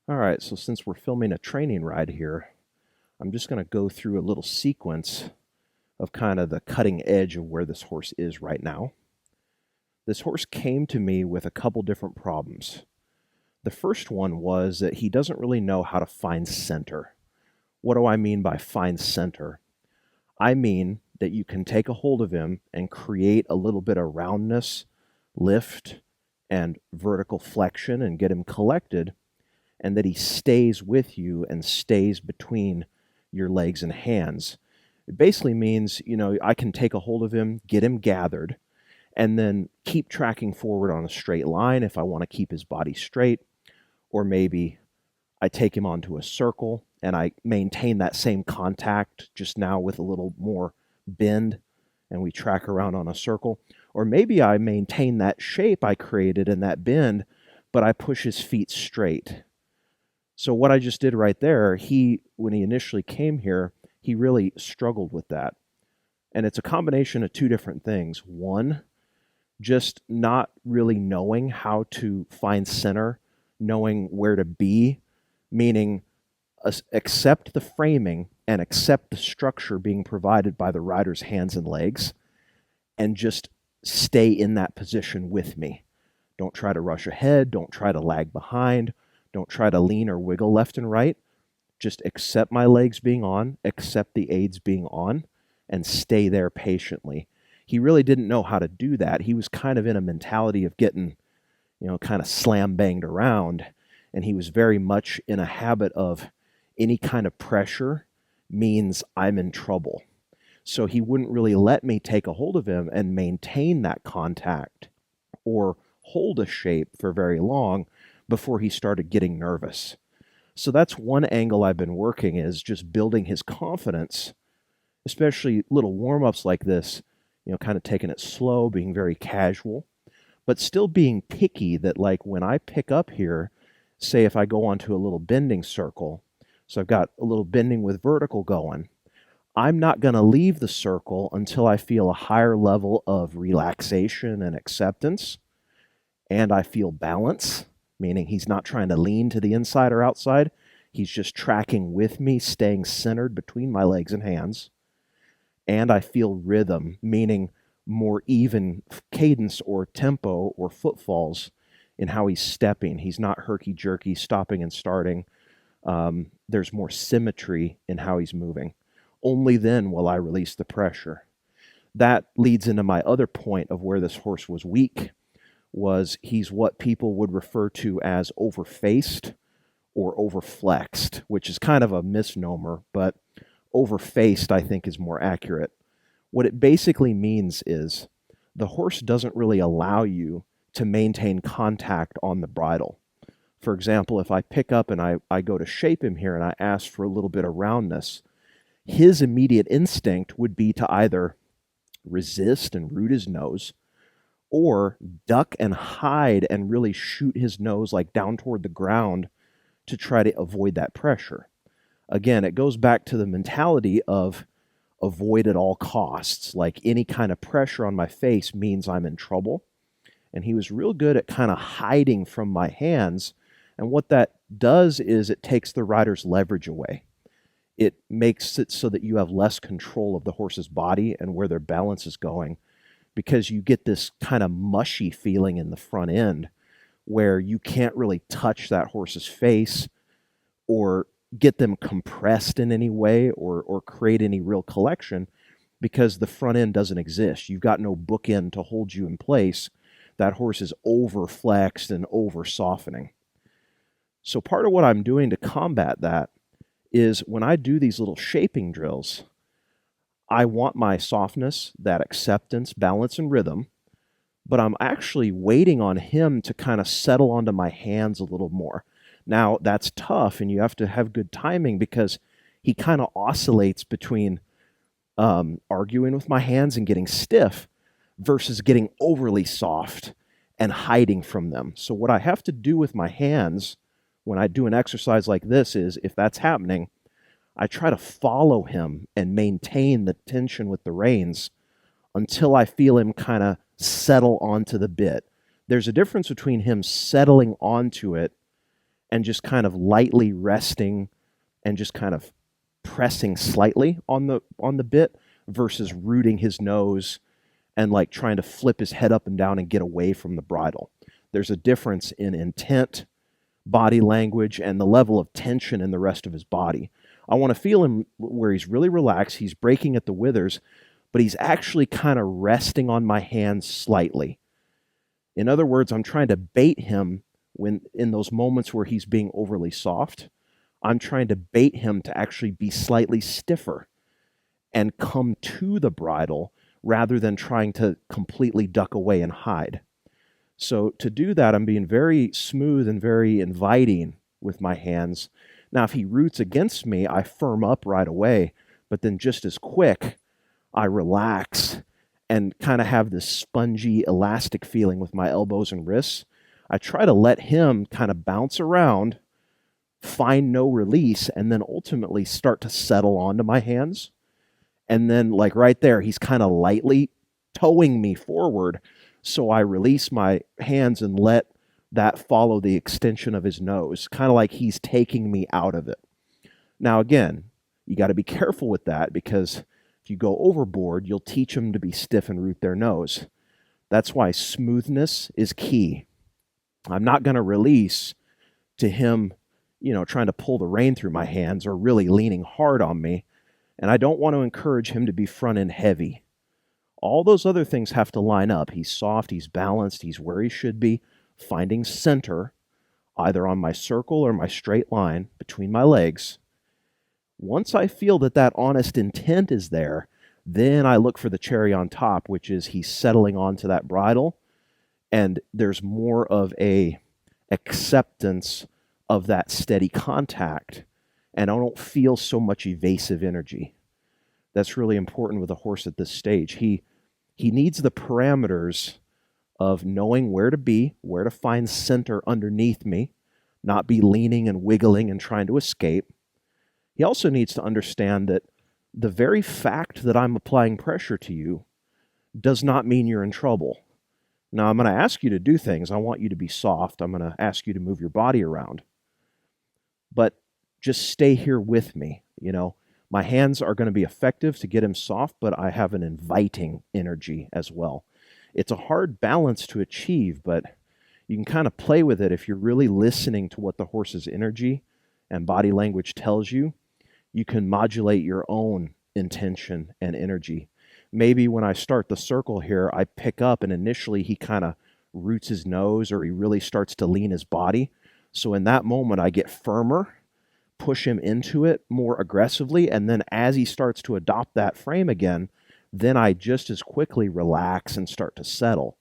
All right, so since we're filming a training ride here, I'm just going to go through a little sequence of kind of the cutting edge of where this horse is right now. This horse came to me with a couple different problems. The first one was that he doesn't really know how to find center. What do I mean by find center? I mean that you can take a hold of him and create a little bit of roundness, lift, and vertical flexion and get him collected, and that he stays with you and stays between your legs and hands. It basically means, I can take a hold of him, get him gathered, and then keep tracking forward on a straight line if I want to keep his body straight. Or maybe I take him onto a circle and I maintain that same contact, just now with a little more bend, and we track around on a circle. Or maybe I maintain that shape I created in that bend, but I push his feet straight. So what I just did right there, when he initially came here, he really struggled with that. And it's a combination of two different things. One, just not really knowing how to find center, knowing where to be, meaning accept the framing and accept the structure being provided by the rider's hands and legs, and just stay in that position with me. Don't try to rush ahead. Don't try to lag behind. Don't try to lean or wiggle left and right. Just accept my legs being on, accept the aids being on, and stay there patiently. He really didn't know how to do that. He was kind of in a mentality of getting, kind of slam banged around. And he was very much in a habit of any kind of pressure means I'm in trouble. So he wouldn't really let me take a hold of him and maintain that contact or hold a shape for very long before he started getting nervous. So that's one angle I've been working, is just building his confidence, especially little warm-ups like this, kind of taking it slow, being very casual, but still being picky that, like, when I pick up here, say if I go onto a little bending circle, so I've got a little bending with vertical going, I'm not going to leave the circle until I feel a higher level of relaxation and acceptance, and I feel balance, meaning he's not trying to lean to the inside or outside. He's just tracking with me, staying centered between my legs and hands. And I feel rhythm, meaning more even cadence or tempo or footfalls in how he's stepping. He's not herky-jerky, stopping and starting. There's more symmetry in how he's moving. Only then will I release the pressure. That leads into my other point of where this horse was weak, was he's what people would refer to as overfaced or overflexed, which is kind of a misnomer, but overfaced I think is more accurate. What it basically means is the horse doesn't really allow you to maintain contact on the bridle. For example, if I pick up and I go to shape him here and I ask for a little bit of roundness, his immediate instinct would be to either resist and root his nose, or duck and hide and really shoot his nose like down toward the ground to try to avoid that pressure. Again, it goes back to the mentality of avoid at all costs. Like any kind of pressure on my face means I'm in trouble. And he was real good at kind of hiding from my hands. And what that does is it takes the rider's leverage away. It makes it so that you have less control of the horse's body and where their balance is going, because you get this kind of mushy feeling in the front end where you can't really touch that horse's face or get them compressed in any way or create any real collection, because the front end doesn't exist. You've got no bookend to hold you in place. That horse is over flexed and over softening. So part of what I'm doing to combat that is when I do these little shaping drills, I want my softness, that acceptance, balance, and rhythm, but I'm actually waiting on him to kind of settle onto my hands a little more. Now, that's tough, and you have to have good timing because he kind of oscillates between arguing with my hands and getting stiff versus getting overly soft and hiding from them. So what I have to do with my hands when I do an exercise like this is, if that's happening, I try to follow him and maintain the tension with the reins until I feel him kind of settle onto the bit. There's a difference between him settling onto it and just kind of lightly resting and just kind of pressing slightly on the bit versus rooting his nose and like trying to flip his head up and down and get away from the bridle. There's a difference in intent, body language, and the level of tension in the rest of his body. I want to feel him where he's really relaxed, he's breaking at the withers, but he's actually kind of resting on my hands slightly. In other words, I'm trying to bait him when in those moments where he's being overly soft. I'm trying to bait him to actually be slightly stiffer and come to the bridle rather than trying to completely duck away and hide. So to do that, I'm being very smooth and very inviting with my hands. Now, if he roots against me, I firm up right away, but then just as quick, I relax and kind of have this spongy, elastic feeling with my elbows and wrists. I try to let him kind of bounce around, find no release, and then ultimately start to settle onto my hands. And then, like right there, he's kind of lightly towing me forward. So I release my hands and let that follow the extension of his nose, kind of like he's taking me out of it. Now, again, you got to be careful with that because if you go overboard, you'll teach them to be stiff and root their nose. That's why smoothness is key. I'm not going to release to him, trying to pull the rein through my hands or really leaning hard on me. And I don't want to encourage him to be front end heavy. All those other things have to line up. He's soft, he's balanced, he's where he should be, finding center, either on my circle or my straight line between my legs. Once I feel that honest intent is there, then I look for the cherry on top, which is he's settling onto that bridle, and there's more of a acceptance of that steady contact, and I don't feel so much evasive energy. That's really important with a horse at this stage. He needs the parameters of knowing where to be, where to find center underneath me, not be leaning and wiggling and trying to escape. He also needs to understand that the very fact that I'm applying pressure to you does not mean you're in trouble. Now, I'm going to ask you to do things. I want you to be soft. I'm going to ask you to move your body around. But just stay here with me. My hands are going to be effective to get him soft, but I have an inviting energy as well. It's a hard balance to achieve, but you can kind of play with it if you're really listening to what the horse's energy and body language tells you. You can modulate your own intention and energy. Maybe when I start the circle here, I pick up and initially he kind of roots his nose or he really starts to lean his body. So in that moment, I get firmer, push him into it more aggressively, and then as he starts to adopt that frame again, then I just as quickly relax and start to settle.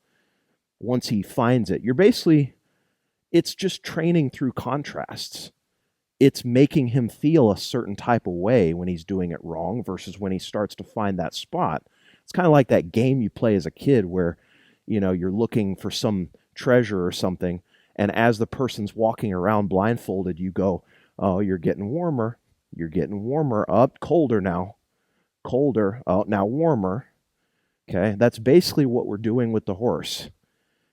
Once he finds it, it's just training through contrasts. It's making him feel a certain type of way when he's doing it wrong versus when he starts to find that spot. It's kind of like that game you play as a kid where, you're looking for some treasure or something, and as the person's walking around blindfolded, you go, "Oh, you're getting warmer. You're getting warmer. Up, colder now. Colder. Oh, now warmer." Okay, that's basically what we're doing with the horse,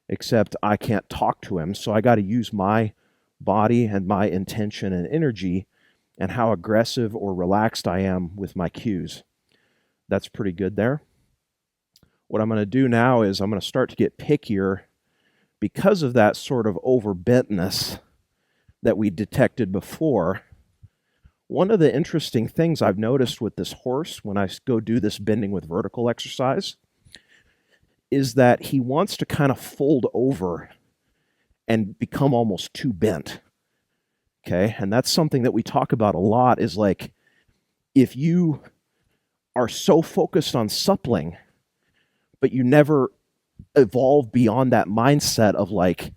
except I can't talk to him, so I got to use my body and my intention and energy and how aggressive or relaxed I am with my cues. That's pretty good there. What I'm going to do now is I'm going to start to get pickier because of that sort of overbentness that we detected before. One of the interesting things I've noticed with this horse when I go do this bending with vertical exercise is that he wants to kind of fold over and become almost too bent. Okay, and that's something that we talk about a lot is like, if you are so focused on suppling, but you never evolve beyond that mindset of like,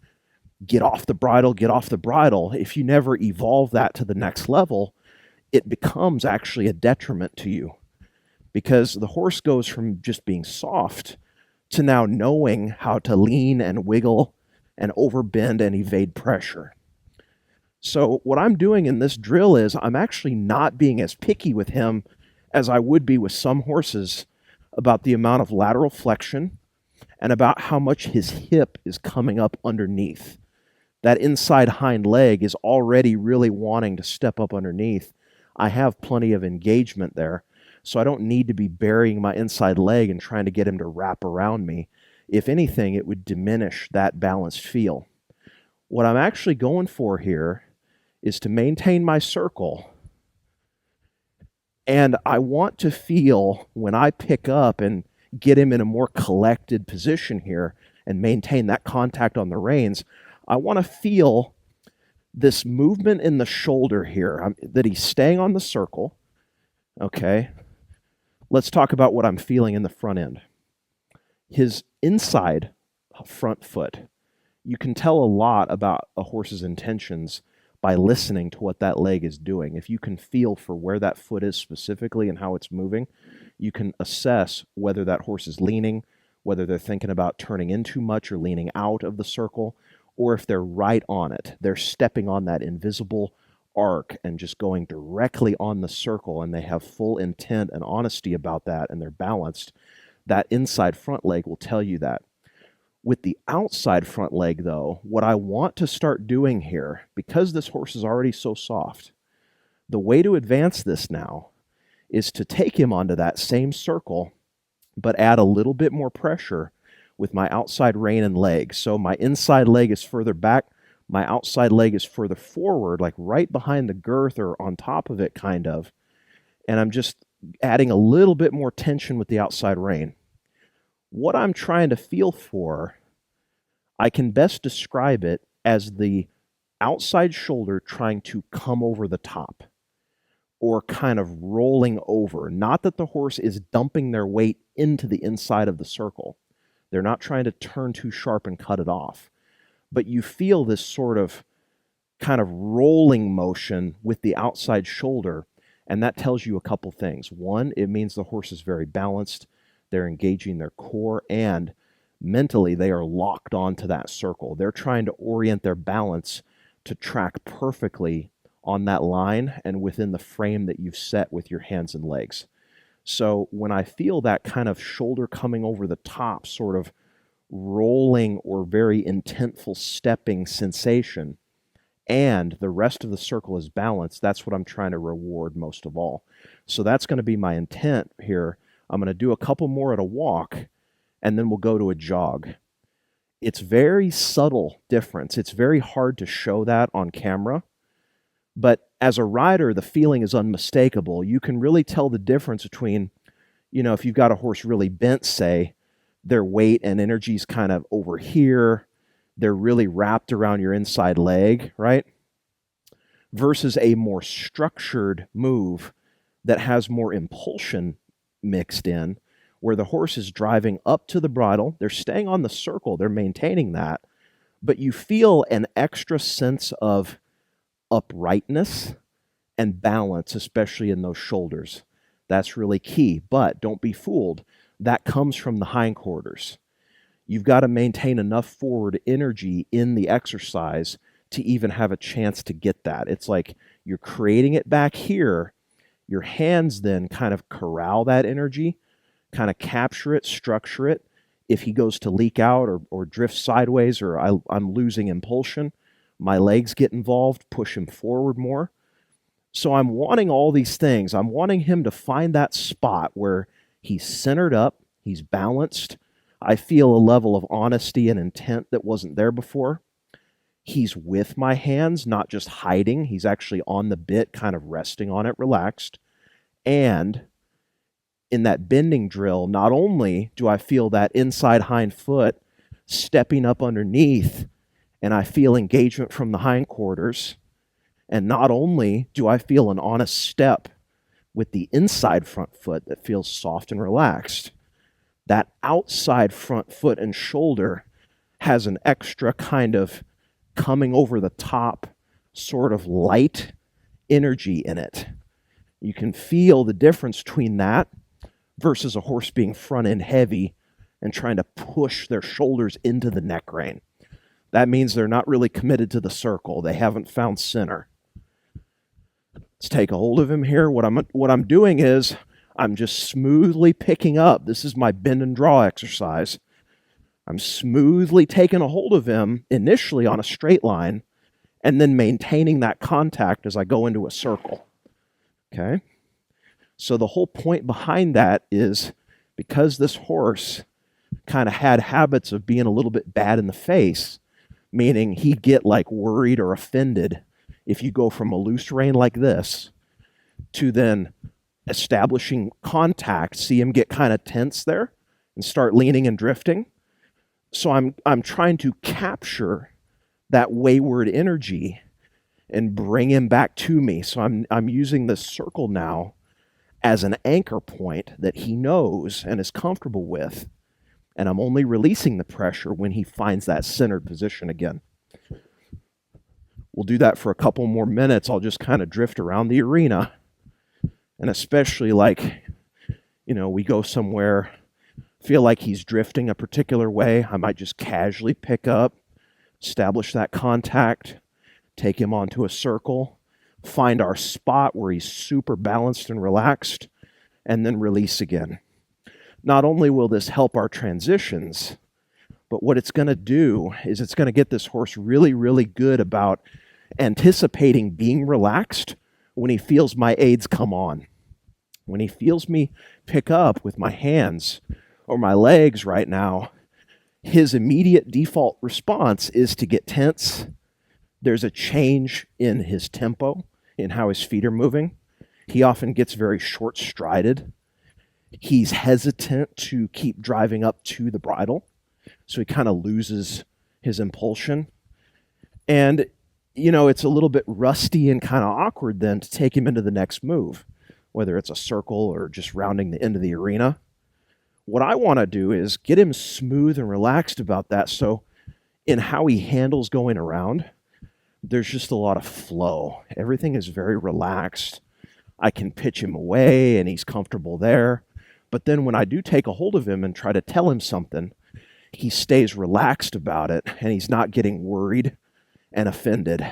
get off the bridle. If you never evolve that to the next level, it becomes actually a detriment to you because the horse goes from just being soft to now knowing how to lean and wiggle and overbend and evade pressure. So what I'm doing in this drill is I'm actually not being as picky with him as I would be with some horses about the amount of lateral flexion and about how much his hip is coming up underneath. that inside hind leg is already really wanting to step up underneath. I have plenty of engagement there, so I don't need to be burying my inside leg and trying to get him to wrap around me. If anything, it would diminish that balanced feel. What I'm actually going for here is to maintain my circle. And I want to feel when I pick up and get him in a more collected position here and maintain that contact on the reins, I want to feel this movement in the shoulder here, that he's staying on the circle. Okay. Let's talk about what I'm feeling in the front end. His inside front foot. You can tell a lot about a horse's intentions by listening to what that leg is doing. If you can feel for where that foot is specifically and how it's moving, you can assess whether that horse is leaning, whether they're thinking about turning in too much or leaning out of the circle, or if they're right on it. They're stepping on that invisible arc and just going directly on the circle, and they have full intent and honesty about that, and they're balanced. That inside front leg will tell you that. With the outside front leg, though, what I want to start doing here, because this horse is already so soft, the way to advance this now is to take him onto that same circle, but add a little bit more pressure with my outside rein and leg. So my inside leg is further back, my outside leg is further forward, like right behind the girth or on top of it, kind of. And I'm just adding a little bit more tension with the outside rein. What I'm trying to feel for, I can best describe it as the outside shoulder trying to come over the top or kind of rolling over. Not that the horse is dumping their weight into the inside of the circle. They're not trying to turn too sharp and cut it off. But you feel this sort of kind of rolling motion with the outside shoulder, and that tells you a couple things. One, it means the horse is very balanced. They're engaging their core, and mentally they are locked onto that circle. They're trying to orient their balance to track perfectly on that line and within the frame that you've set with your hands and legs. So when I feel that kind of shoulder coming over the top, sort of rolling or very intentful stepping sensation, and the rest of the circle is balanced, that's what I'm trying to reward most of all. So that's going to be my intent here. I'm going to do a couple more at a walk, and then we'll go to a jog. It's very subtle difference. It's very hard to show that on camera, but as a rider, the feeling is unmistakable. You can really tell the difference between, if you've got a horse really bent, say, their weight and energy is kind of over here, they're really wrapped around your inside leg, right? Versus a more structured move that has more impulsion mixed in, where the horse is driving up to the bridle, they're staying on the circle, they're maintaining that, but you feel an extra sense of uprightness and balance, especially in those shoulders. That's really key, but don't be fooled. That comes from the hindquarters. You've got to maintain enough forward energy in the exercise to even have a chance to get that. It's like you're creating it back here. Your hands then kind of corral that energy, kind of capture it, structure it. If he goes to leak out or drift sideways, or I'm losing impulsion, my legs get involved, push him forward more. So I'm wanting all these things. I'm wanting him to find that spot where he's centered up, he's balanced. I feel a level of honesty and intent that wasn't there before. He's with my hands, not just hiding. He's actually on the bit, kind of resting on it, relaxed. And in that bending drill, not only do I feel that inside hind foot stepping up underneath, and I feel engagement from the hindquarters, and not only do I feel an honest step with the inside front foot that feels soft and relaxed, that outside front foot and shoulder has an extra kind of coming over the top, sort of light energy in it. You can feel the difference between that versus a horse being front end heavy and trying to push their shoulders into the neck rein. That means they're not really committed to the circle. They haven't found center. Let's take a hold of him here. What I'm doing is I'm just smoothly picking up. This is my bend and draw exercise. I'm smoothly taking a hold of him initially on a straight line and then maintaining that contact as I go into a circle. Okay? So the whole point behind that is because this horse kind of had habits of being a little bit bad in the face, meaning he'd get like worried or offended if you go from a loose rein like this to then establishing contact, see him get kind of tense there and start leaning and drifting. So I'm trying to capture that wayward energy and bring him back to me. So I'm using this circle now as an anchor point that he knows and is comfortable with. And I'm only releasing the pressure when he finds that centered position again. We'll do that for a couple more minutes. I'll just kind of drift around the arena. And especially like, we go somewhere, feel like he's drifting a particular way, I might just casually pick up, establish that contact, take him onto a circle, find our spot where he's super balanced and relaxed, and then release again. Not only will this help our transitions, but what it's going to do is it's going to get this horse really, really good about anticipating being relaxed when he feels my aids come on. When he feels me pick up with my hands or my legs right now, his immediate default response is to get tense. There's a change in his tempo, in how his feet are moving. He often gets very short-strided. He's hesitant to keep driving up to the bridle, so he kind of loses his impulsion. And, it's a little bit rusty and kind of awkward then to take him into the next move, whether it's a circle or just rounding the end of the arena. What I want to do is get him smooth and relaxed about that, so in how he handles going around, there's just a lot of flow. Everything is very relaxed. I can pitch him away and he's comfortable there. But then when I do take a hold of him and try to tell him something, he stays relaxed about it and he's not getting worried and offended.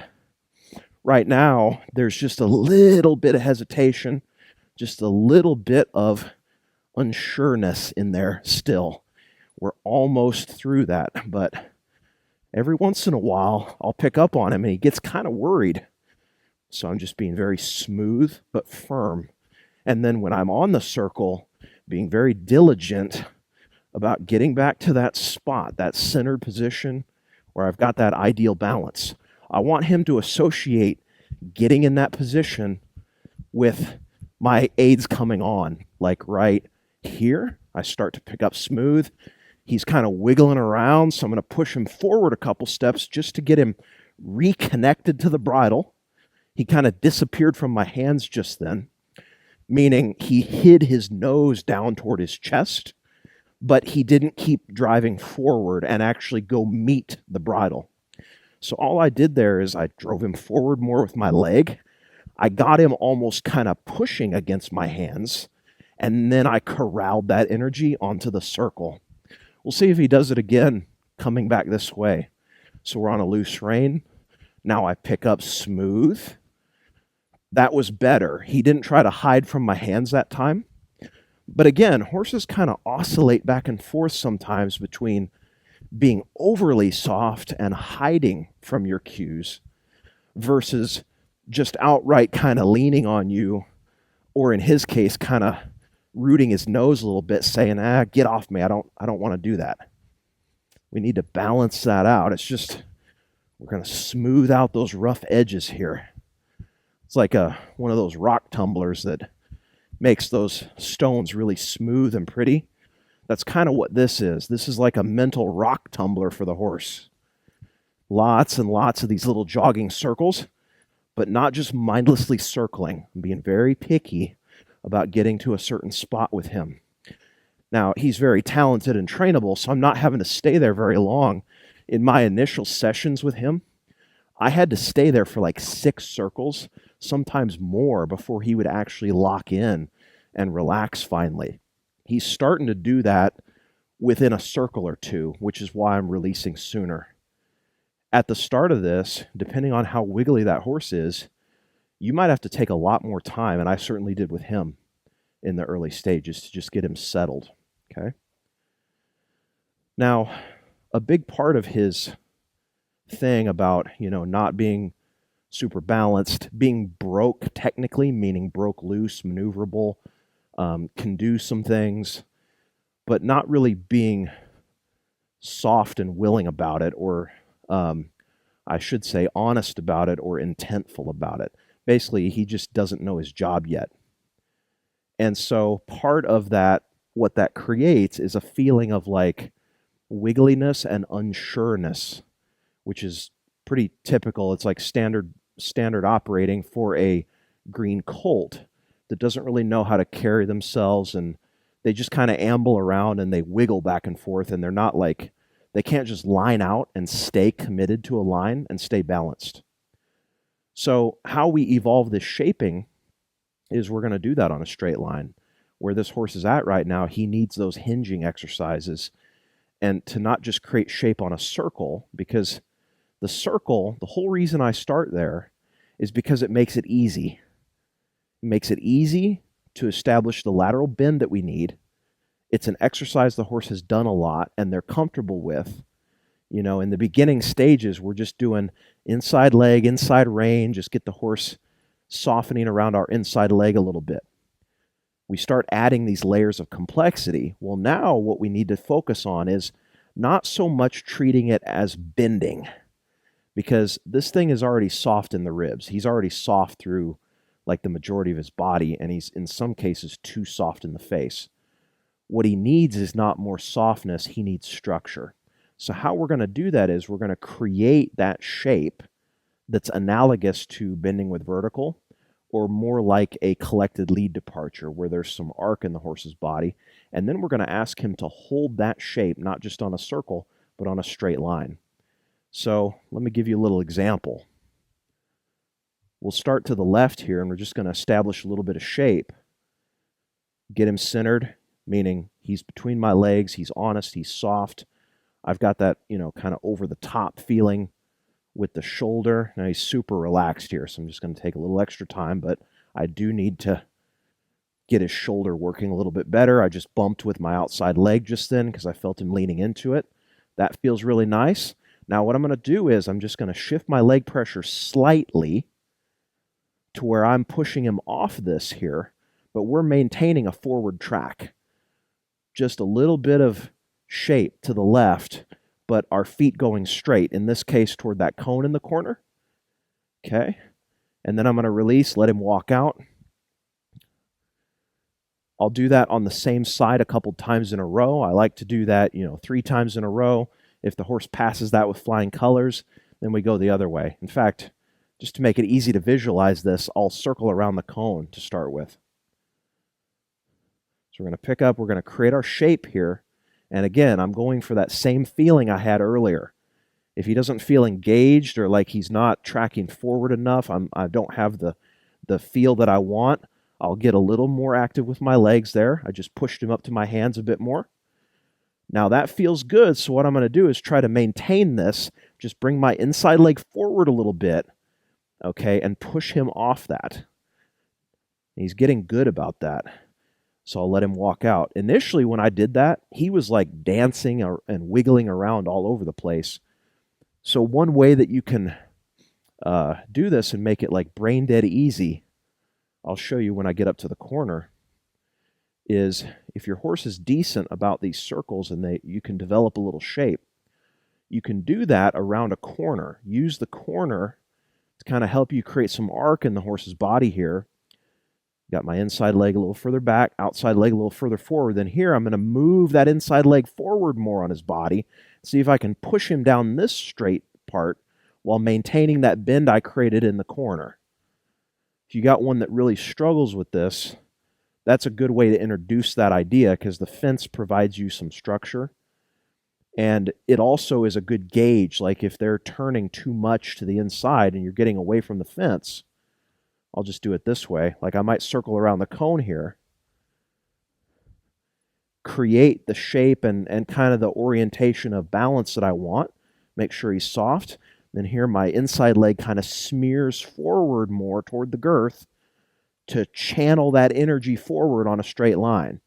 Right now, there's just a little bit of hesitation, just a little bit of unsureness in there still. We're almost through that, but every once in a while, I'll pick up on him and he gets kind of worried. So I'm just being very smooth but firm. And then when I'm on the circle, being very diligent about getting back to that spot, that centered position where I've got that ideal balance. I want him to associate getting in that position with my aids coming on. Like right here, I start to pick up smooth. He's kind of wiggling around, so I'm going to push him forward a couple steps just to get him reconnected to the bridle. He kind of disappeared from my hands just then, meaning he hid his nose down toward his chest, but he didn't keep driving forward and actually go meet the bridle. So all I did there is I drove him forward more with my leg. I got him almost kind of pushing against my hands, and then I corralled that energy onto the circle. We'll see if he does it again coming back this way. So we're on a loose rein. Now I pick up smooth. That was better. He didn't try to hide from my hands that time. But again, horses kind of oscillate back and forth sometimes between being overly soft and hiding from your cues versus just outright kind of leaning on you, or in his case, kind of rooting his nose a little bit, saying, get off me. I don't want to do that. We need to balance that out. It's just, we're going to smooth out those rough edges here. It's like one of those rock tumblers that makes those stones really smooth and pretty. That's kind of what this is. This is like a mental rock tumbler for the horse. Lots and lots of these little jogging circles, but not just mindlessly circling. I'm being very picky about getting to a certain spot with him. Now, he's very talented and trainable, so I'm not having to stay there very long. In my initial sessions with him, I had to stay there for like 6 circles, sometimes more, before he would actually lock in and relax finally. He's starting to do that within a circle or two, which is why I'm releasing sooner. At the start of this, depending on how wiggly that horse is, you might have to take a lot more time, and I certainly did with him in the early stages to just get him settled, okay? Now, a big part of his thing about, not being super balanced, being broke technically, meaning broke loose, maneuverable, can do some things, but not really being soft and willing about it, or I should say honest about it or intentful about it. Basically, he just doesn't know his job yet. And so part of that, what that creates is a feeling of like wiggliness and unsureness, which is pretty typical. It's like standard operating for a green colt that doesn't really know how to carry themselves, and they just kind of amble around and they wiggle back and forth, and they're not like, they can't just line out and stay committed to a line and stay balanced. So how we evolve this shaping is we're going to do that on a straight line. Where this horse is at right now, he needs those hinging exercises, and to not just create shape on a circle, because the circle, the whole reason I start there is because it makes it easy. It makes it easy to establish the lateral bend that we need. It's an exercise the horse has done a lot and they're comfortable with. In the beginning stages, we're just doing inside leg, inside rein, just get the horse softening around our inside leg a little bit. We start adding these layers of complexity. Well, now what we need to focus on is not so much treating it as bending, because this thing is already soft in the ribs. He's already soft through like the majority of his body, and he's in some cases too soft in the face. What he needs is not more softness, he needs structure. So how we're going to do that is we're going to create that shape that's analogous to bending with vertical, or more like a collected lead departure where there's some arc in the horse's body. And then we're going to ask him to hold that shape, not just on a circle, but on a straight line. So let me give you a little example. We'll start to the left here, and we're just going to establish a little bit of shape. Get him centered, meaning he's between my legs, he's honest, he's soft. I've got that, kind of over the top feeling with the shoulder. Now he's super relaxed here, so I'm just going to take a little extra time, but I do need to get his shoulder working a little bit better. I just bumped with my outside leg just then because I felt him leaning into it. That feels really nice. Now what I'm going to do is I'm just going to shift my leg pressure slightly to where I'm pushing him off this here, but we're maintaining a forward track. Just a little bit of shape to the left, but our feet going straight, in this case toward that cone in the corner. Okay. And then I'm going to release, let him walk out. I'll do that on the same side a couple times in a row. I like to do that, 3 times in a row. If the horse passes that with flying colors, then we go the other way. In fact, just to make it easy to visualize this, I'll circle around the cone to start with. So we're going to pick up, we're going to create our shape here. And again, I'm going for that same feeling I had earlier. If he doesn't feel engaged or like he's not tracking forward enough, I don't have the feel that I want, I'll get a little more active with my legs there. I just pushed him up to my hands a bit more. Now that feels good, so what I'm going to do is try to maintain this, just bring my inside leg forward a little bit, okay, and push him off that. He's getting good about that. So I'll let him walk out. Initially, when I did that, he was like dancing and wiggling around all over the place. So one way that you can do this and make it like brain dead easy, I'll show you when I get up to the corner, is if your horse is decent about these circles and you can develop a little shape, you can do that around a corner. Use the corner to kind of help you create some arc in the horse's body here. Got my inside leg a little further back, outside leg a little further forward. Then here I'm going to move that inside leg forward more on his body. See if I can push him down this straight part while maintaining that bend I created in the corner. If you got one that really struggles with this, that's a good way to introduce that idea because the fence provides you some structure. And it also is a good gauge, like if they're turning too much to the inside and you're getting away from the fence, I'll just do it this way. Like I might circle around the cone here, create the shape and kind of the orientation of balance that I want. Make sure he's soft. Then here my inside leg kind of smears forward more toward the girth to channel that energy forward on a straight line.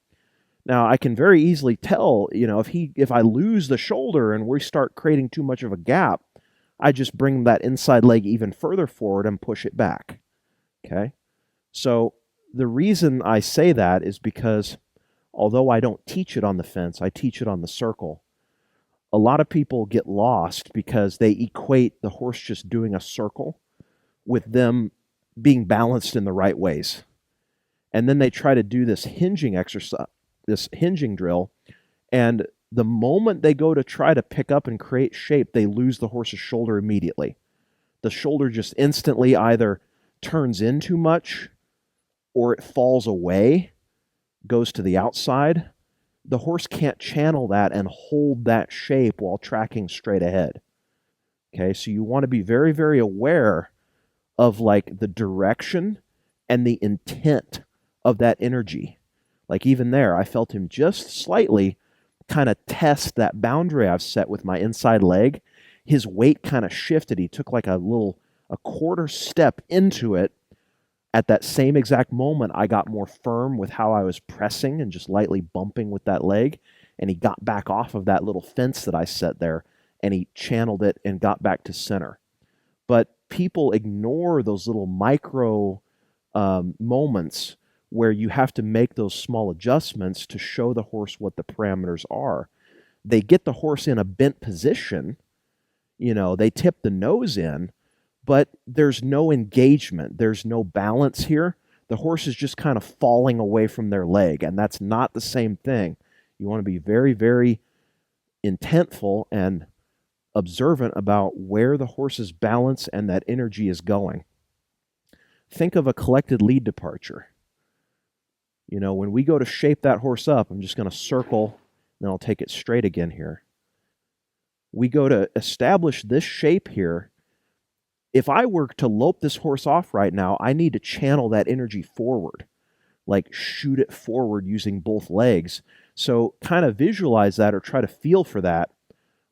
Now, I can very easily tell, if I lose the shoulder and we start creating too much of a gap, I just bring that inside leg even further forward and push it back. Okay? So the reason I say that is because although I don't teach it on the fence, I teach it on the circle. A lot of people get lost because they equate the horse just doing a circle with them being balanced in the right ways. And then they try to do this hinging exercise, this hinging drill, and the moment they go to try to pick up and create shape, they lose the horse's shoulder immediately. The shoulder just instantly either turns in too much or it falls away, goes to the outside. The horse can't channel that and hold that shape while tracking straight ahead. Okay, so you want to be very, very aware of like the direction and the intent of that energy. Like even there, I felt him just slightly kind of test that boundary I've set with my inside leg. His weight kind of shifted. He took like a quarter step into it. At that same exact moment, I got more firm with how I was pressing and just lightly bumping with that leg. And he got back off of that little fence that I set there and he channeled it and got back to center. But people ignore those little micro moments where you have to make those small adjustments to show the horse what the parameters are. They get the horse in a bent position, they tip the nose in, but there's no engagement. There's no balance here. The horse is just kind of falling away from their leg, and that's not the same thing. You want to be very, very intentful and observant about where the horse's balance and that energy is going. Think of a collected lead departure. When we go to shape that horse up, I'm just going to circle, then I'll take it straight again here. We go to establish this shape here. If I were to lope this horse off right now, I need to channel that energy forward, like shoot it forward using both legs. So kind of visualize that or try to feel for that,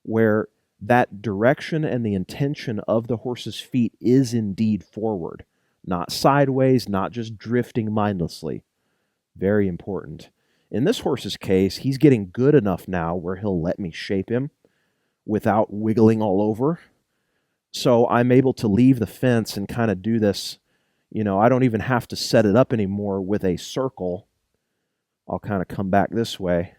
where that direction and the intention of the horse's feet is indeed forward, not sideways, not just drifting mindlessly. Very important. In this horse's case, he's getting good enough now where he'll let me shape him without wiggling all over. So I'm able to leave the fence and kind of do this. I don't even have to set it up anymore with a circle. I'll kind of come back this way.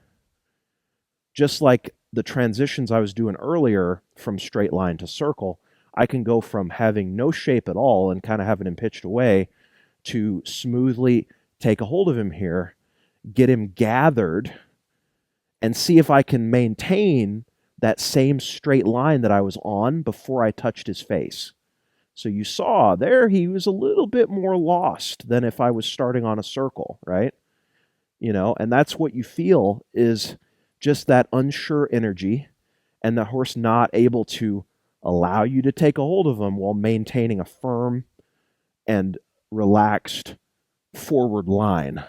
Just like the transitions I was doing earlier from straight line to circle, I can go from having no shape at all and kind of having him pitched away to smoothly take a hold of him here, get him gathered, and see if I can maintain that same straight line that I was on before I touched his face. So you saw there he was a little bit more lost than if I was starting on a circle, right? And that's what you feel is just that unsure energy and the horse not able to allow you to take a hold of him while maintaining a firm and relaxed forward line.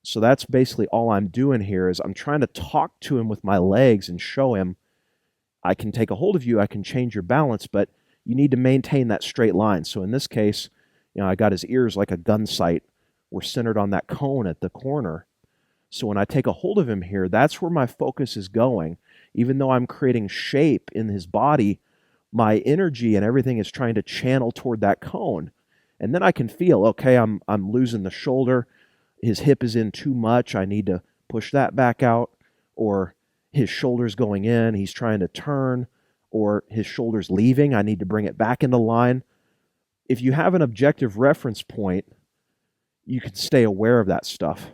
So that's basically all I'm doing here is I'm trying to talk to him with my legs and show him I can take a hold of you, I can change your balance, but you need to maintain that straight line. So in this case, I got his ears like a gun sight. We're centered on that cone at the corner. So when I take a hold of him here, that's where my focus is going. Even though I'm creating shape in his body, my energy and everything is trying to channel toward that cone. And then I can feel, okay, I'm losing the shoulder. His hip is in too much. I need to push that back out. Or his shoulder's going in. He's trying to turn. Or his shoulder's leaving. I need to bring it back into line. If you have an objective reference point, you can stay aware of that stuff.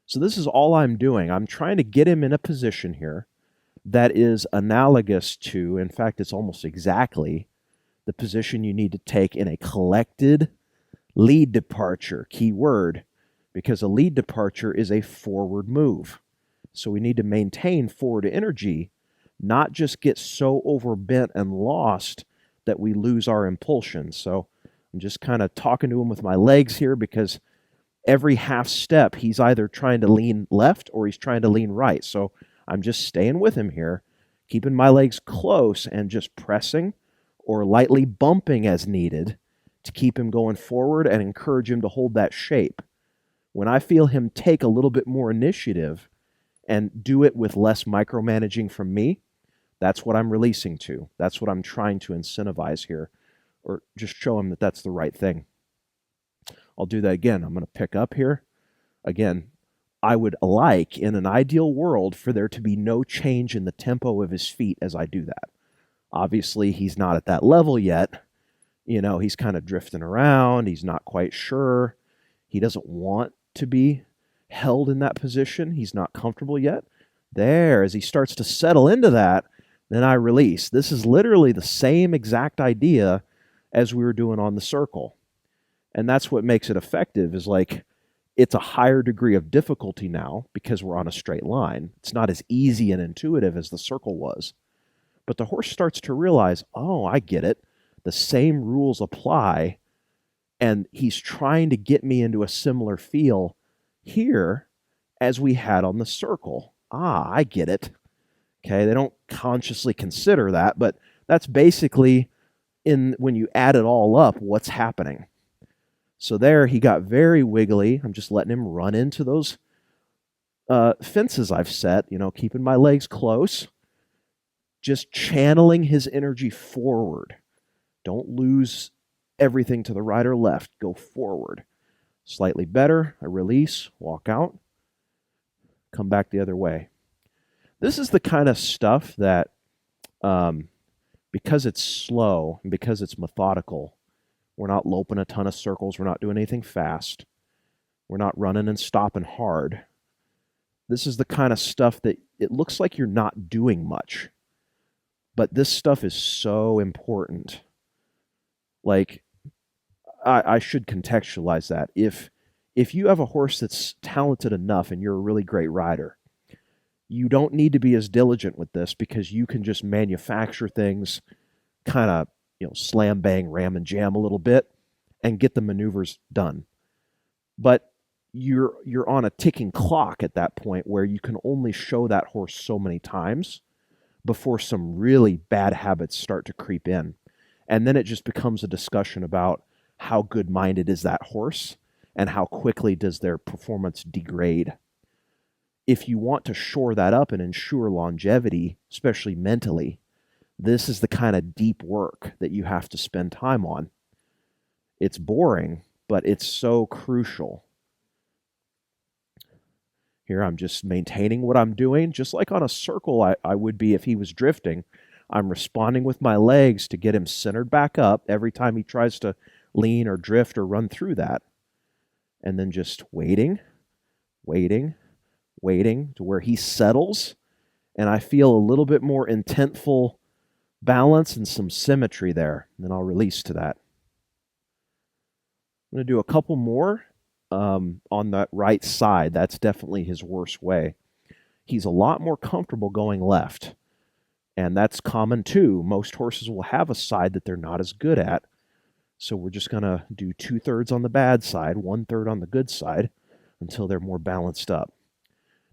So this is all I'm doing. I'm trying to get him in a position here that is analogous to, in fact, it's almost exactly the position you need to take in a collected lead departure, key word, because a lead departure is a forward move. So we need to maintain forward energy, not just get so overbent and lost that we lose our impulsion. So I'm just kind of talking to him with my legs here because every half step he's either trying to lean left or he's trying to lean right. So I'm just staying with him here, keeping my legs close and just pressing or lightly bumping as needed to keep him going forward and encourage him to hold that shape. When I feel him take a little bit more initiative and do it with less micromanaging from me, that's what I'm releasing to. That's what I'm trying to incentivize here, or just show him that that's the right thing. I'll do that again. I'm going to pick up here. Again, I would like, in an ideal world, for there to be no change in the tempo of his feet as I do that. Obviously, he's not at that level yet. He's kind of drifting around. He's not quite sure. He doesn't want to be held in that position. He's not comfortable yet. There, as he starts to settle into that, then I release. This is literally the same exact idea as we were doing on the circle. And that's what makes it effective, is like, it's a higher degree of difficulty now because we're on a straight line. It's not as easy and intuitive as the circle was. But the horse starts to realize, oh, I get it. The same rules apply, and he's trying to get me into a similar feel here as we had on the circle. Ah, I get it. Okay, they don't consciously consider that, but that's basically, when you add it all up, what's happening. So there, he got very wiggly. I'm just letting him run into those fences I've set, keeping my legs close, just channeling his energy forward. Don't lose everything to the right or left. Go forward. Slightly better. I release, walk out, come back the other way. This is the kind of stuff that, because it's slow and because it's methodical, we're not loping a ton of circles. We're not doing anything fast. We're not running and stopping hard. This is the kind of stuff that it looks like you're not doing much. But this stuff is so important. Like, I should contextualize that. If you have a horse that's talented enough and you're a really great rider, you don't need to be as diligent with this, because you can just manufacture things, kind of, slam, bang, ram, and jam a little bit and get the maneuvers done. But you're on a ticking clock at that point where you can only show that horse so many times before some really bad habits start to creep in. And then it just becomes a discussion about how good-minded is that horse and how quickly does their performance degrade. If you want to shore that up and ensure longevity, especially mentally, this is the kind of deep work that you have to spend time on. It's boring, but it's so crucial. Here I'm just maintaining what I'm doing, just like on a circle I would be if he was drifting. I'm responding with my legs to get him centered back up every time he tries to lean or drift or run through that. And then just waiting to where he settles, and I feel a little bit more intentful balance and some symmetry there. And then I'll release to that. I'm going to do a couple more on that right side. That's definitely his worst way. He's a lot more comfortable going left. And that's common too. Most horses will have a side that they're not as good at. So we're just going to do 2/3 on the bad side, 1/3 on the good side, until they're more balanced up.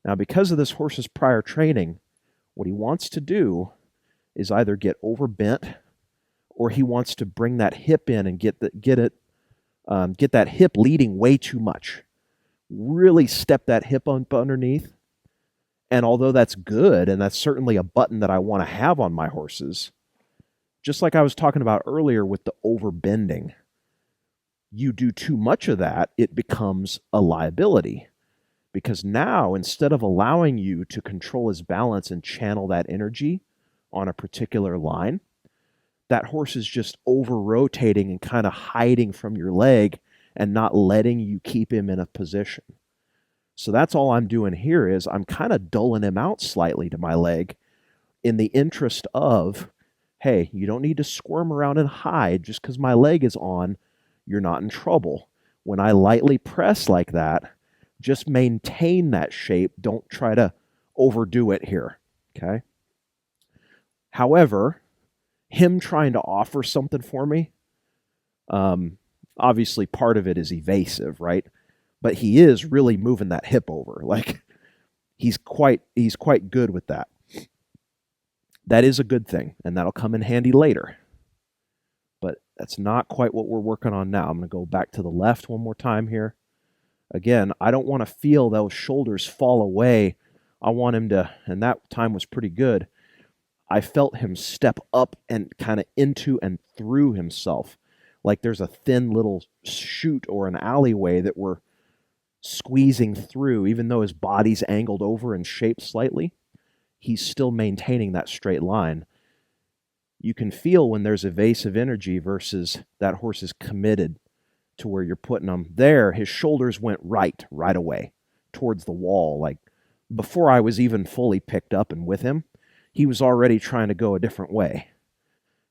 Now, because of this horse's prior training, what he wants to do is either get overbent, or he wants to bring that hip in and get that hip leading way too much. Really step that hip up underneath. And although that's good, and that's certainly a button that I want to have on my horses, just like I was talking about earlier with the overbending, you do too much of that, it becomes a liability. Because now, instead of allowing you to control his balance and channel that energy on a particular line, that horse is just over-rotating and kind of hiding from your leg and not letting you keep him in a position. So that's all I'm doing here, is I'm kind of dulling him out slightly to my leg in the interest of, hey, you don't need to squirm around and hide just because my leg is on. You're not in trouble. When I lightly press like that, just maintain that shape. Don't try to overdo it here, okay? However, him trying to offer something for me, obviously part of it is evasive, right? But he is really moving that hip over. Like, he's quite good with that. That is a good thing, and that'll come in handy later. But that's not quite what we're working on now. I'm going to go back to the left one more time here. Again, I don't want to feel those shoulders fall away. I want him to, and that time was pretty good. I felt him step up and kind of into and through himself. Like there's a thin little chute or an alleyway that we're squeezing through, even though his body's angled over and shaped slightly. He's still maintaining that straight line. You can feel when there's evasive energy versus that horse is committed to where you're putting him. There, his shoulders went right away towards the wall. Like before I was even fully picked up and with him, he was already trying to go a different way.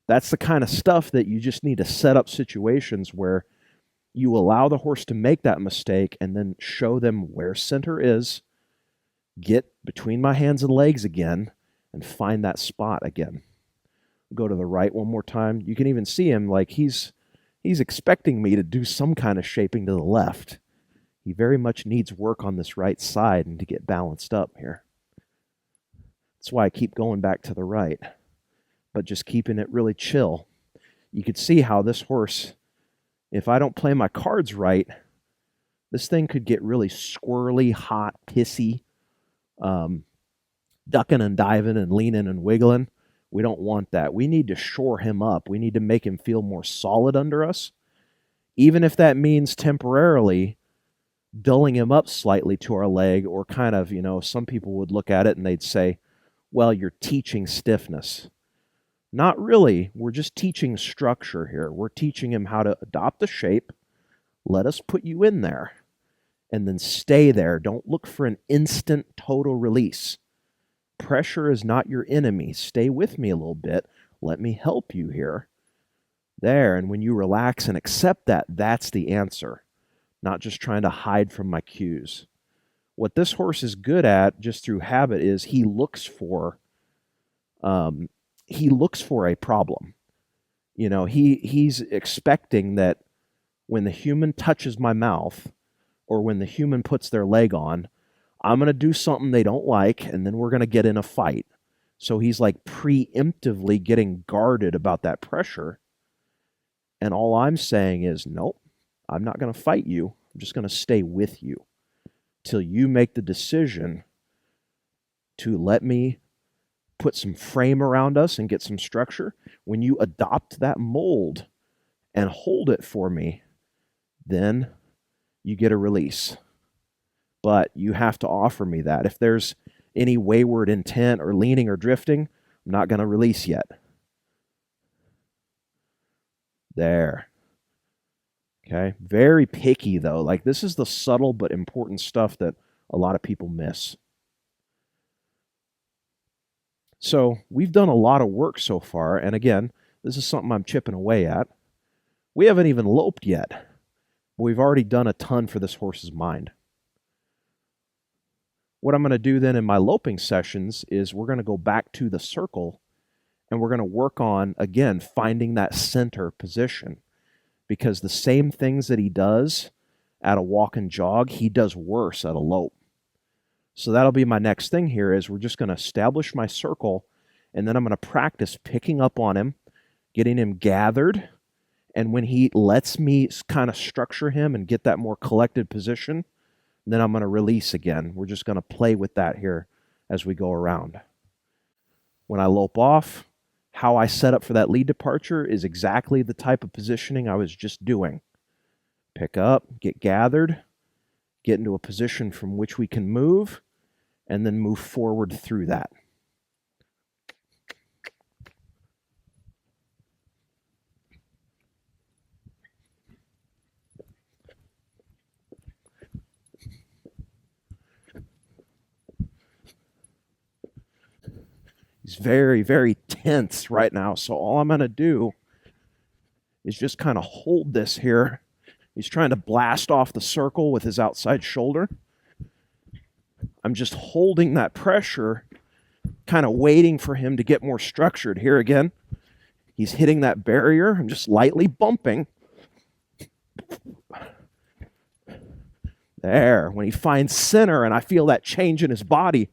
That's the kind of stuff that you just need to set up situations where you allow the horse to make that mistake and then show them where center is, get between my hands and legs again, and find that spot again. Go to the right one more time. You can even see him like he's expecting me to do some kind of shaping to the left. He very much needs work on this right side and to get balanced up here. That's why I keep going back to the right, but just keeping it really chill. You could see how this horse, if I don't play my cards right, this thing could get really squirrely, hot, pissy, ducking and diving and leaning and wiggling. We don't want that. We need to shore him up. We need to make him feel more solid under us, even if that means temporarily dulling him up slightly to our leg, or kind of, some people would look at it and they'd say, well, you're teaching stiffness. Not really. We're just teaching structure here. We're teaching him how to adopt the shape. Let us put you in there and then stay there. Don't look for an instant total release. Pressure is not your enemy. Stay with me a little bit. Let me help you here. There, and when you relax and accept that, that's the answer. Not just trying to hide from my cues. What this horse is good at, just through habit, is he looks for a problem. He's expecting that when the human touches my mouth, or when the human puts their leg on, I'm going to do something they don't like, and then we're going to get in a fight. So he's like preemptively getting guarded about that pressure. And all I'm saying is, nope, I'm not going to fight you. I'm just going to stay with you till you make the decision to let me put some frame around us and get some structure. When you adopt that mold and hold it for me, then you get a release. But you have to offer me that. If there's any wayward intent or leaning or drifting, I'm not going to release yet. There. Okay. Very picky, though. Like, this is the subtle but important stuff that a lot of people miss. So we've done a lot of work so far. And again, this is something I'm chipping away at. We haven't even loped yet, but we've already done a ton for this horse's mind. What I'm going to do then in my loping sessions is we're going to go back to the circle and we're going to work on, again, finding that center position. Because the same things that he does at a walk and jog, he does worse at a lope. So that'll be my next thing here, is we're just going to establish my circle, and then I'm going to practice picking up on him, getting him gathered, and when he lets me kind of structure him and get that more collected position, then I'm going to release again. We're just going to play with that here as we go around. When I lope off, how I set up for that lead departure is exactly the type of positioning I was just doing. Pick up, get gathered, get into a position from which we can move, and then move forward through that. He's very, very tense right now, so all I'm going to do is just kind of hold this here. He's trying to blast off the circle with his outside shoulder. I'm just holding that pressure, kind of waiting for him to get more structured. Here again, he's hitting that barrier. I'm just lightly bumping. There. When he finds center and I feel that change in his body,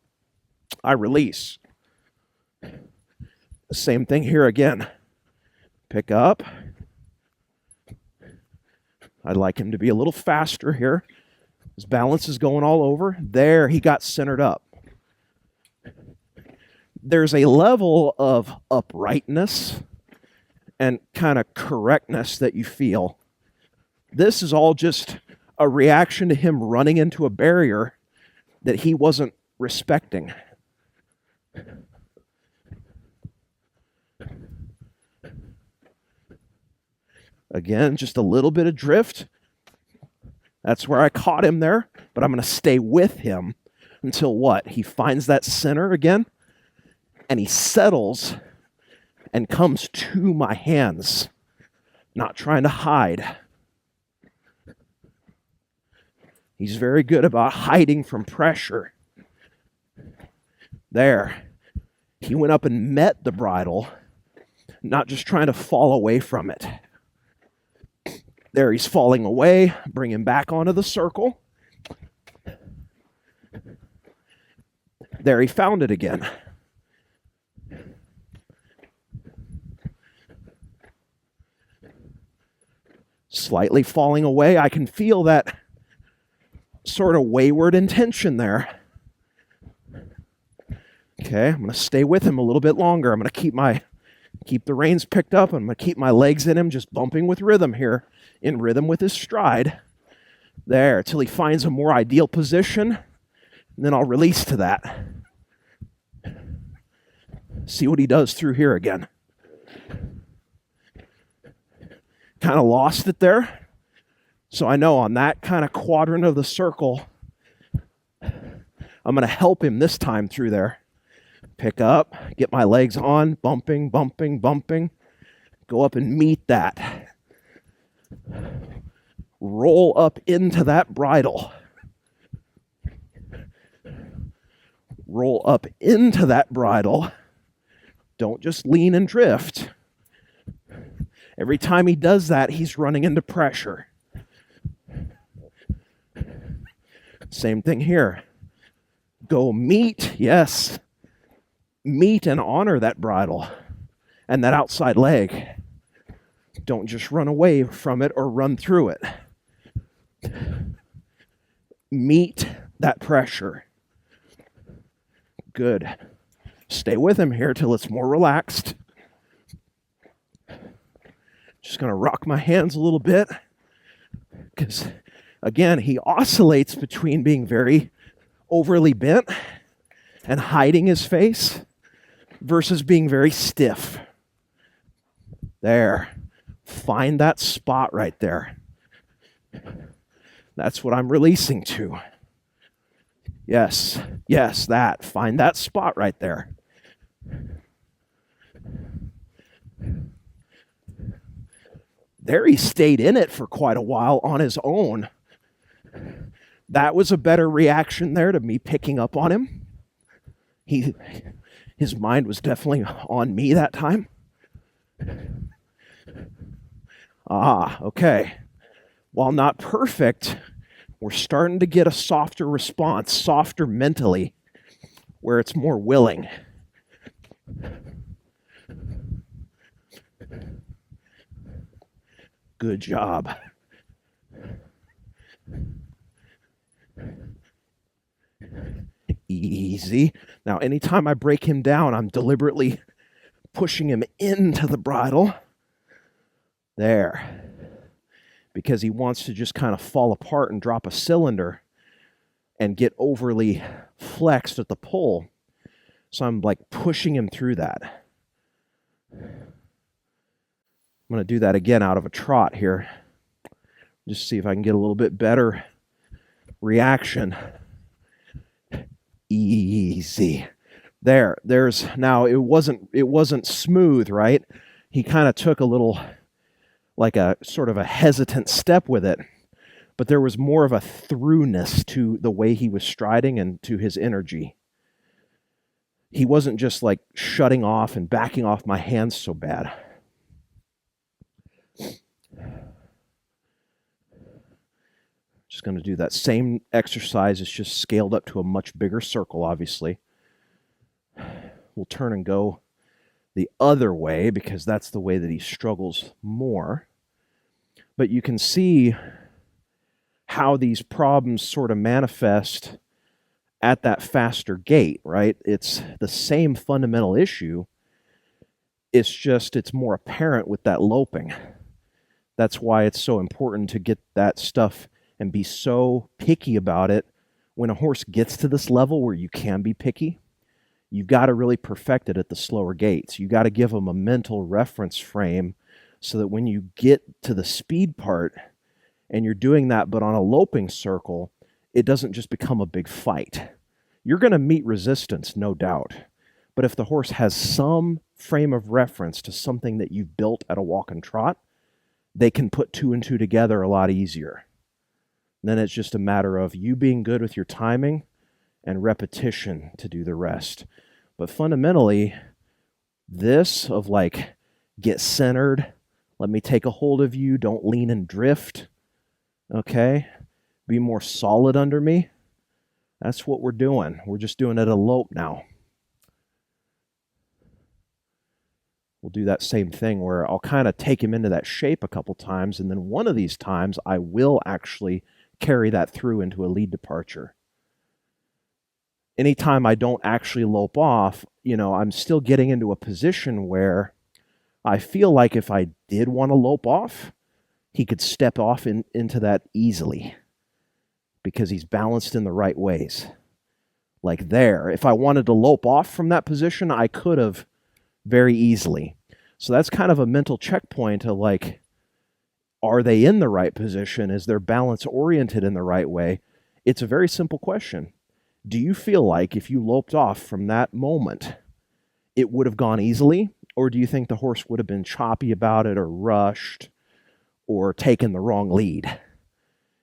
I release. Same thing here again. Pick up. I'd like him to be a little faster here. His balance is going all over. There, he got centered up. There's a level of uprightness and kind of correctness that you feel. This is all just a reaction to him running into a barrier that he wasn't respecting. Again, just a little bit of drift. That's where I caught him there, but I'm going to stay with him until what? He finds that center again, and he settles and comes to my hands, not trying to hide. He's very good about hiding from pressure. There. He went up and met the bridle, not just trying to fall away from it. There, he's falling away. Bring him back onto the circle. There, he found it again. Slightly falling away. I can feel that sort of wayward intention there. Okay, I'm going to stay with him a little bit longer. I'm going to keep the reins picked up. I'm going to keep my legs in him, just bumping with rhythm here, in rhythm with his stride. There, till he finds a more ideal position, and then I'll release to that. See what he does through here again. Kind of lost it there. So I know on that kind of quadrant of the circle, I'm going to help him this time through there. Pick up, get my legs on, bumping, bumping, bumping. Go up and meet that. Roll up into that bridle. Roll up into that bridle. Don't just lean and drift. Every time he does that, he's running into pressure. Same thing here. Go meet, yes. Meet and honor that bridle and that outside leg. Don't just run away from it or run through it. Meet that pressure. Good. Stay with him here till it's more relaxed. Just going to rock my hands a little bit because, again, he oscillates between being very overly bent and hiding his face versus being very stiff. There. Find that spot right there. That's what I'm releasing to. Yes, that. Find that spot right there. There he stayed in it for quite a while on his own. That was a better reaction there to me picking up on him. His mind was definitely on me that time. Okay. While not perfect, we're starting to get a softer response, softer mentally, where it's more willing. Good job. Easy. Now, anytime I break him down, I'm deliberately pushing him into the bridle. There. Because he wants to just kind of fall apart and drop a cylinder and get overly flexed at the pull. So I'm like pushing him through that. I'm going to do that again out of a trot here. Just see if I can get a little bit better reaction. Easy. There's now it wasn't smooth, right? He kind of took a little like a sort of a hesitant step with it, but there was more of a throughness to the way he was striding and to his energy. He wasn't just like shutting off and backing off my hands so bad. Just going to do that same exercise. It's just scaled up to a much bigger circle, obviously. We'll turn and go the other way because that's the way that he struggles more. But you can see how these problems sort of manifest at that faster gait, right? It's the same fundamental issue. It's just it's more apparent with that loping. That's why it's so important to get that stuff and be so picky about it. When a horse gets to this level where you can be picky, you've got to really perfect it at the slower gaits. You got to give them a mental reference frame so that when you get to the speed part and you're doing that but on a loping circle, it doesn't just become a big fight. You're going to meet resistance, no doubt. But if the horse has some frame of reference to something that you've built at a walk and trot, they can put 2 and 2 together a lot easier. And then it's just a matter of you being good with your timing and repetition to do the rest. But fundamentally, this of like, get centered, let me take a hold of you, don't lean and drift, okay? Be more solid under me. That's what we're doing. We're just doing it at a lope now. We'll do that same thing where I'll kind of take him into that shape a couple times, and then one of these times I will actually carry that through into a lead departure. Anytime I don't actually lope off, I'm still getting into a position where I feel like if I did want to lope off, he could step off into that easily because he's balanced in the right ways. Like there, if I wanted to lope off from that position, I could have very easily. So that's kind of a mental checkpoint of like, are they in the right position? Is their balance oriented in the right way? It's a very simple question. Do you feel like if you loped off from that moment, it would have gone easily? Or do you think the horse would have been choppy about it or rushed or taken the wrong lead?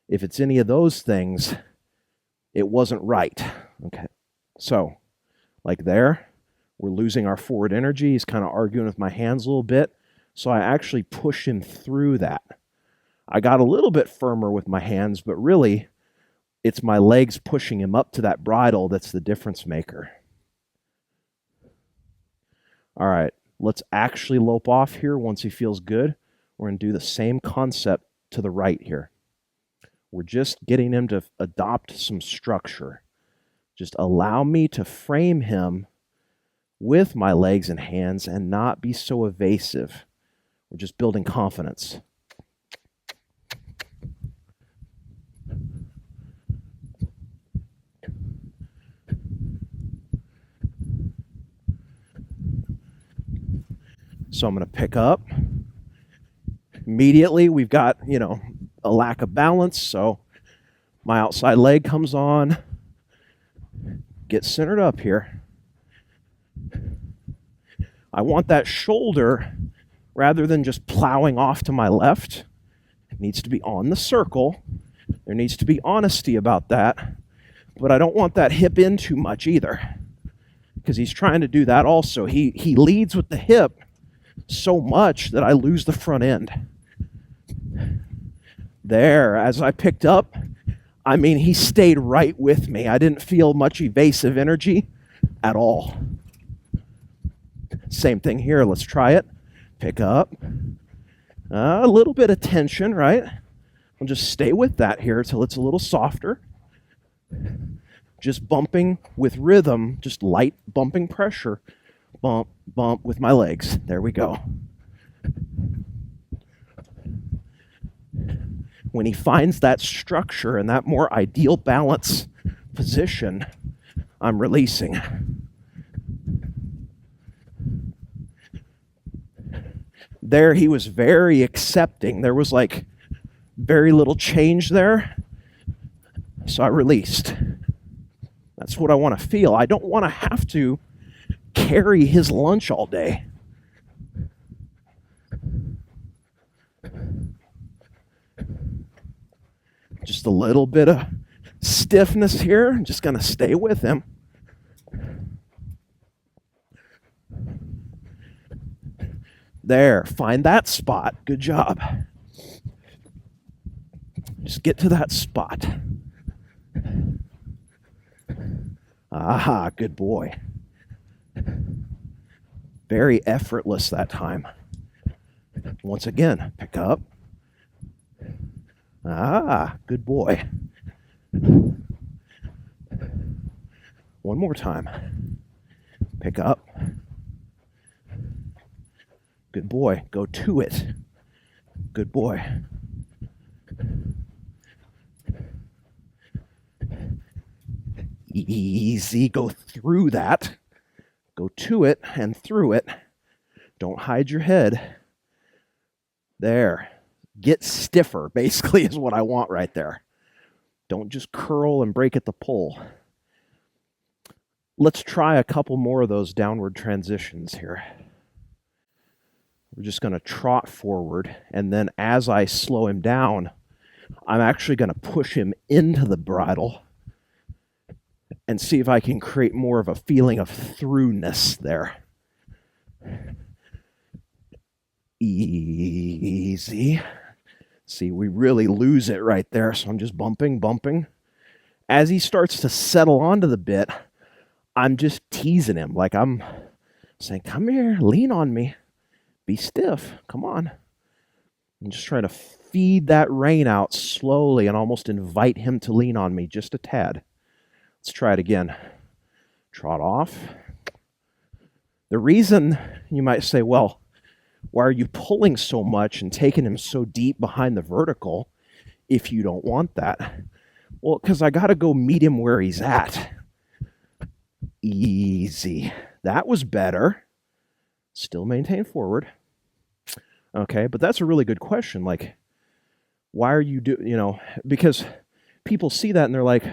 If it's any of those things, it wasn't right. Okay. So, like there, we're losing our forward energy. He's kind of arguing with my hands a little bit. So I actually pushed him through that. I got a little bit firmer with my hands, but really, it's my legs pushing him up to that bridle that's the difference maker. All right, let's actually lope off here once he feels good. We're going to do the same concept to the right here. We're just getting him to adopt some structure. Just allow me to frame him with my legs and hands and not be so evasive. We're just building confidence. So I'm going to pick up. Immediately, we've got, a lack of balance, so my outside leg comes on. Get centered up here. I want that shoulder, rather than just plowing off to my left, it needs to be on the circle. There needs to be honesty about that, but I don't want that hip in too much either, because he's trying to do that also. He leads with the hip so much that I lose the front end. There, as I picked up, he stayed right with me. I didn't feel much evasive energy at all. Same thing here. Let's try it. Pick up. A little bit of tension, right? I'll just stay with that here till it's a little softer. Just bumping with rhythm, just light bumping pressure. Bump, bump with my legs. There we go. When he finds that structure and that more ideal balance position, I'm releasing. There, he was very accepting. There was like very little change there. So I released. That's what I want to feel. I don't want to have to carry his lunch all day. Just a little bit of stiffness here. I'm just going to stay with him. There, find that spot. Good job. Just get to that spot. Aha, good boy. Very effortless that time. Once again, pick up. Ah, good boy. One more time. Pick up. Good boy. Go to it. Good boy. Easy. Go through that. Go to it and through it. Don't hide your head. There. Get stiffer, basically, is what I want right there. Don't just curl and break at the pull. Let's try a couple more of those downward transitions here. We're just going to trot forward, and then as I slow him down, I'm actually going to push him into the bridle and see if I can create more of a feeling of throughness there. Easy. See, we really lose it right there, so I'm just bumping. As he starts to settle onto the bit, I'm just teasing him. Like I'm saying, come here, lean on me. Be stiff. Come on. I'm just trying to feed that rein out slowly and almost invite him to lean on me just a tad. Let's try it again. Trot off. The reason you might say, well, why are you pulling so much and taking him so deep behind the vertical if you don't want that? Well, because I got to go meet him where he's at. Easy. That was better. Still maintain forward. Okay, but that's a really good question. Like, why are you because people see that and they're like,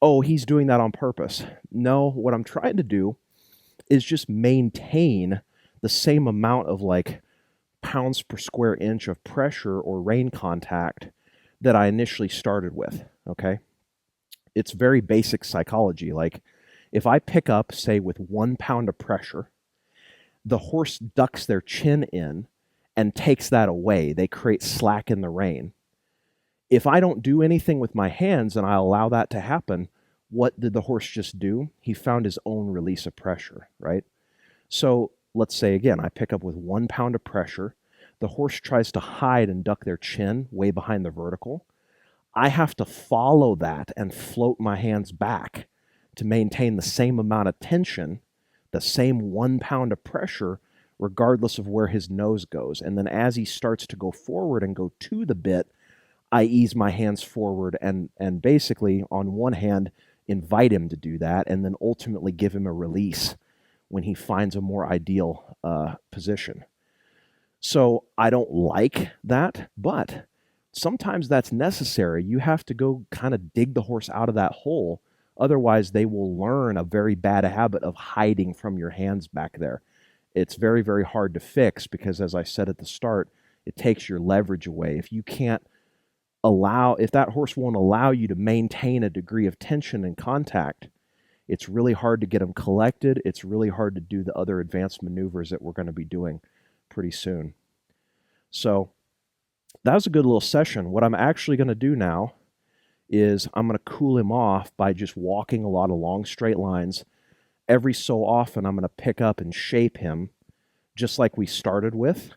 oh, he's doing that on purpose. No, what I'm trying to do is just maintain the same amount of like pounds per square inch of pressure or rein contact that I initially started with, okay? It's very basic psychology. Like if I pick up, say, with 1 pound of pressure, the horse ducks their chin in and takes that away. They create slack in the rein. If I don't do anything with my hands and I allow that to happen, what did the horse just do? He found his own release of pressure, right? So let's say, again, I pick up with 1 pound of pressure. The horse tries to hide and duck their chin way behind the vertical. I have to follow that and float my hands back to maintain the same amount of tension, the same 1 pound of pressure, regardless of where his nose goes. And then as he starts to go forward and go to the bit, I ease my hands forward and basically, on one hand, invite him to do that, and then ultimately give him a release when he finds a more ideal position. So I don't like that, but sometimes that's necessary. You have to go kind of dig the horse out of that hole. Otherwise, they will learn a very bad habit of hiding from your hands back there. It's very, very hard to fix because, as I said at the start, it takes your leverage away. If that horse won't allow you to maintain a degree of tension and contact, it's really hard to get them collected. It's really hard to do the other advanced maneuvers that we're going to be doing pretty soon. So that was a good little session. What I'm actually going to do now is I'm going to cool him off by just walking a lot of long straight lines. Every so often, I'm going to pick up and shape him just like we started with.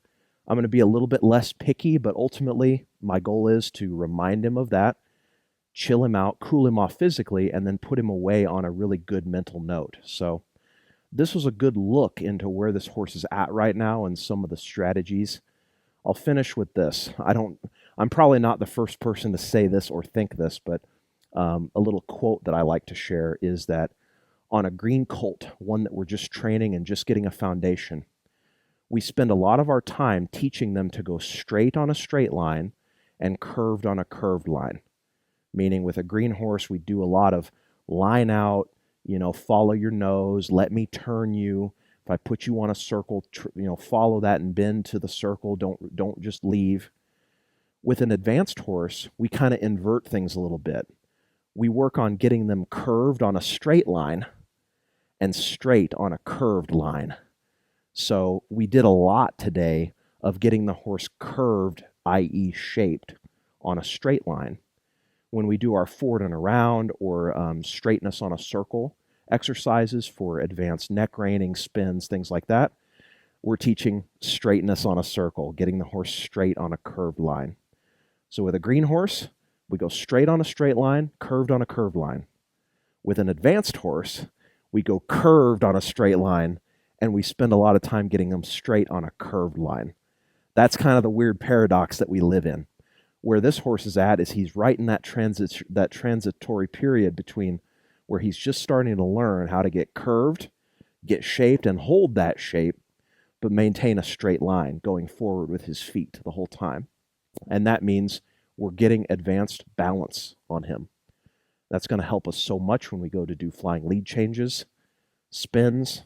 I'm going to be a little bit less picky, but ultimately my goal is to remind him of that, chill him out, cool him off physically, and then put him away on a really good mental note. So this was a good look into where this horse is at right now and some of the strategies. I'll finish with this. I'm probably not the first person to say this or think this, but a little quote that I like to share is that on a green colt, one that we're just training and just getting a foundation, we spend a lot of our time teaching them to go straight on a straight line and curved on a curved line. Meaning with a green horse, we do a lot of line out, follow your nose, let me turn you. If I put you on a circle, follow that and bend to the circle. Don't just leave. With an advanced horse, we kind of invert things a little bit. We work on getting them curved on a straight line and straight on a curved line. So we did a lot today of getting the horse curved, i.e. shaped, on a straight line. When we do our forward and around or straightness on a circle exercises for advanced neck reining, spins, things like that, we're teaching straightness on a circle, getting the horse straight on a curved line. So with a green horse, we go straight on a straight line, curved on a curved line. With an advanced horse, we go curved on a straight line, and we spend a lot of time getting them straight on a curved line. That's kind of the weird paradox that we live in. Where this horse is at is he's right in that transitory period between where he's just starting to learn how to get curved, get shaped, and hold that shape, but maintain a straight line going forward with his feet the whole time. And that means we're getting advanced balance on him. That's going to help us so much when we go to do flying lead changes, spins,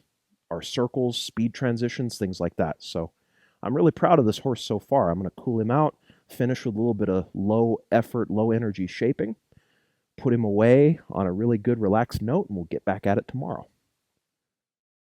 our circles, speed transitions, things like that. So I'm really proud of this horse so far. I'm going to cool him out, finish with a little bit of low effort, low energy shaping, put him away on a really good relaxed note, and we'll get back at it tomorrow.